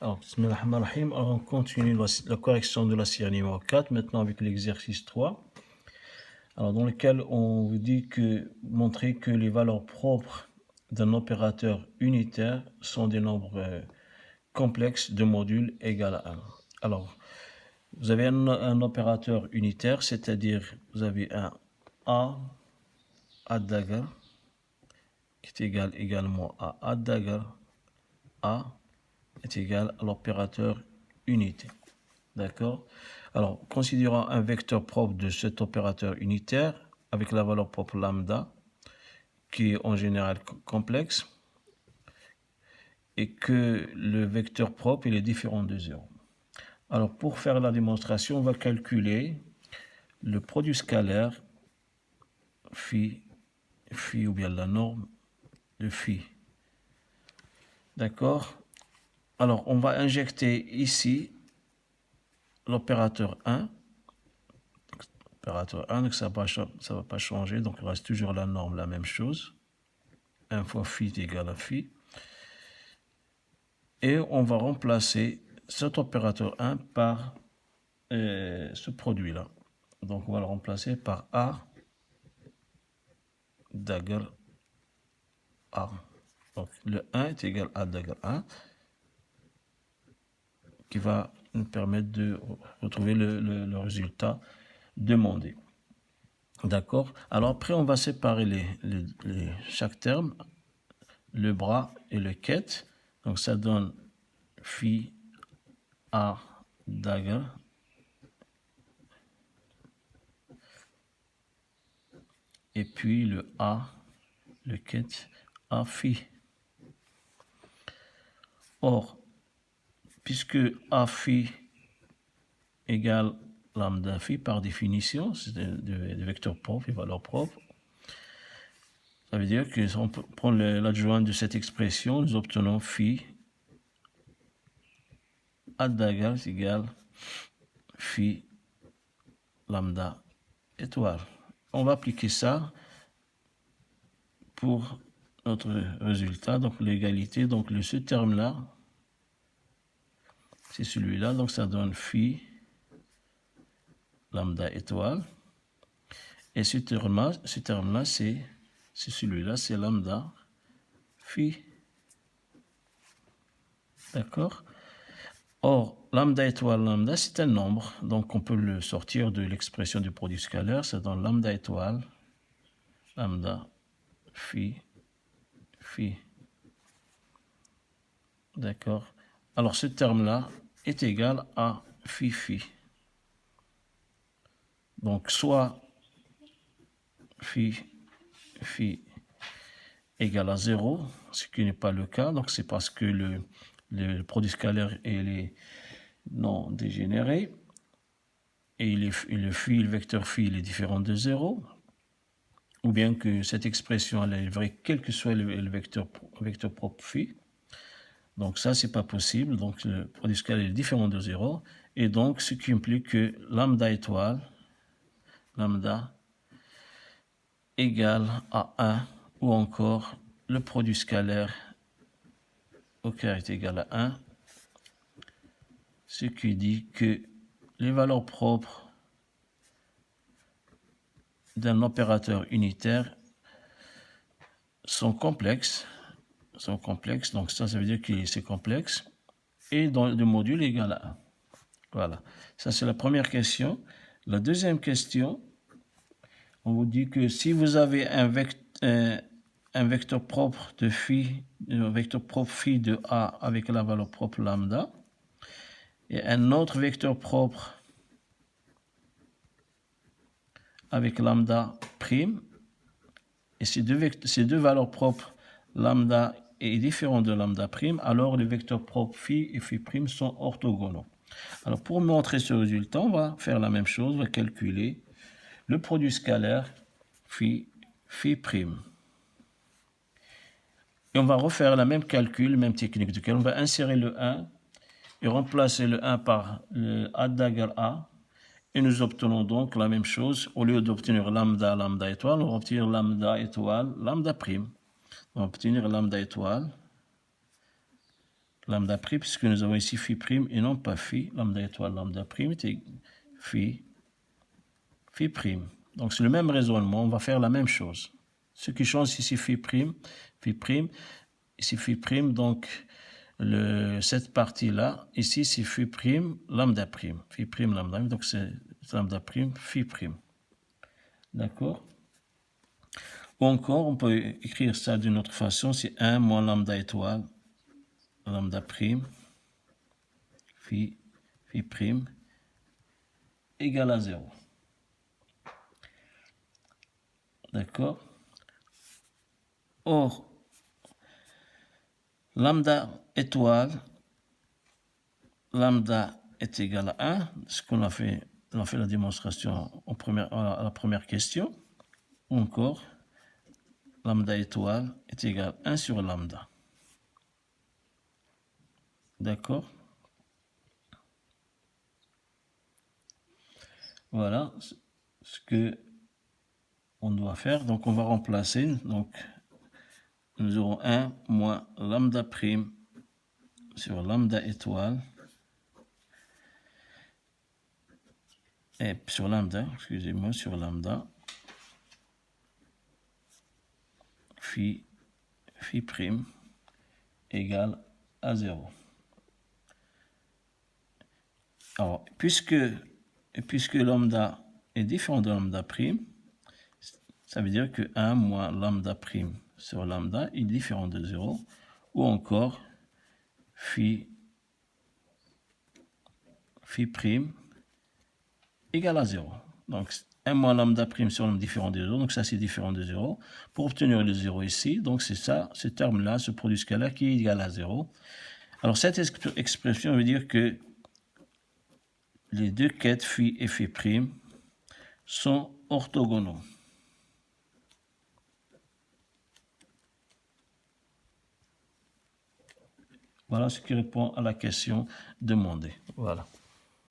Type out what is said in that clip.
Alors, bismillah ar-Rahman ar-Rahim. Alors, on continue la correction de la série numéro 4, maintenant avec l'exercice 3. Alors, dans lequel on vous dit que montrer que les valeurs propres d'un opérateur unitaire sont des nombres complexes de modules égal à 1. Alors, vous avez un opérateur unitaire, c'est-à-dire vous avez un A dagger qui est égal également à A dagger A est égal à l'opérateur unité. D'accord? Alors, considérons un vecteur propre de cet opérateur unitaire avec la valeur propre lambda, qui est en général complexe, et que le vecteur propre il est différent de 0. Alors, pour faire la démonstration, on va calculer le produit scalaire phi ou bien la norme de phi. D'accord? Alors, on va injecter ici l'opérateur 1. Opérateur 1, donc ça ne va pas changer, donc il reste toujours la norme, la même chose. 1 fois phi est égal à phi. Et on va remplacer cet opérateur 1 par ce produit-là. Donc on va le remplacer par A dagger A. Donc le 1 est égal à A dagger 1, qui va nous permettre de retrouver le résultat demandé. D'accord? Alors après, on va séparer chaque terme, le bras et le quête. Donc ça donne phi A dagger et puis le A, le quête A phi. Or, puisque A phi égale lambda phi par définition, c'est des vecteurs propres et valeurs propres, ça veut dire que si on prend l'adjointe de cette expression, nous obtenons phi A dagger égale phi lambda étoile. On va appliquer ça pour notre résultat, donc l'égalité, donc ce terme-là, c'est celui-là, donc ça donne phi lambda étoile. Et ce terme-là, c'est celui-là, c'est lambda phi. D'accord? Or, lambda étoile, lambda, c'est un nombre, donc on peut le sortir de l'expression du produit scalaire, ça donne lambda étoile, lambda phi, phi. D'accord? Alors, ce terme-là est égal à phi, phi. Donc, soit phi, phi égale à 0, ce qui n'est pas le cas, donc c'est parce que le produit scalaire est non dégénéré, et le phi, le vecteur phi, il est différent de 0, ou bien que cette expression elle est vraie quel que soit le vecteur propre phi. Donc ça, c'est pas possible, donc le produit scalaire est différent de 0, et donc ce qui implique que lambda étoile, lambda égale à 1, ou encore le produit scalaire au carré est égal à 1, ce qui dit que les valeurs propres d'un opérateur unitaire sont complexes, donc ça veut dire que c'est complexe, et dans le module égal à 1. Voilà, ça c'est la première question. La deuxième question, on vous dit que si vous avez un vecteur propre de phi, un vecteur propre phi de A avec la valeur propre lambda, et un autre vecteur propre avec lambda prime, et ces deux valeurs propres, lambda est différent de lambda prime, alors les vecteurs propres phi et phi prime sont orthogonaux. Alors pour montrer ce résultat, on va faire la même chose, on va calculer le produit scalaire phi, phi prime. Et on va refaire la même calcul, même technique, duquel on va insérer le 1 et remplacer le 1 par le A dagger A. Et nous obtenons donc la même chose. Au lieu d'obtenir lambda, lambda étoile, on va obtenir lambda étoile, lambda prime. On va obtenir lambda étoile, lambda prime, puisque nous avons ici phi prime et non pas phi, lambda étoile, lambda prime, est phi prime. Donc c'est le même raisonnement, on va faire la même chose. Ce qui change ici phi prime, ici phi prime, donc cette partie-là, ici c'est phi prime, lambda prime, lambda, donc c'est lambda prime, phi prime. D'accord? Ou encore, on peut écrire ça d'une autre façon, c'est 1 moins lambda étoile, lambda prime, phi prime, égale à 0. D'accord? Or, lambda étoile, lambda est égal à 1, ce qu'on a fait, la démonstration à la première question. Ou encore, lambda étoile est égal à 1 sur lambda. D'accord? Voilà ce que on doit faire. Donc, on va remplacer. Donc, nous aurons 1 moins lambda prime sur lambda étoile. Et sur lambda, excusez-moi, sur lambda. Phi prime égale à 0. Alors, puisque lambda est différent de lambda prime, ça veut dire que 1 moins lambda prime sur lambda est différent de 0, ou encore phi prime égale à 0. Donc, 1 moins lambda prime sur lambda différent de 0, donc ça c'est différent de 0. Pour obtenir le 0 ici, donc c'est ça, ce terme-là, ce produit scalaire qui est égal à 0. Alors cette expression veut dire que les deux quêtes phi et phi prime sont orthogonaux. Voilà ce qui répond à la question demandée. Voilà.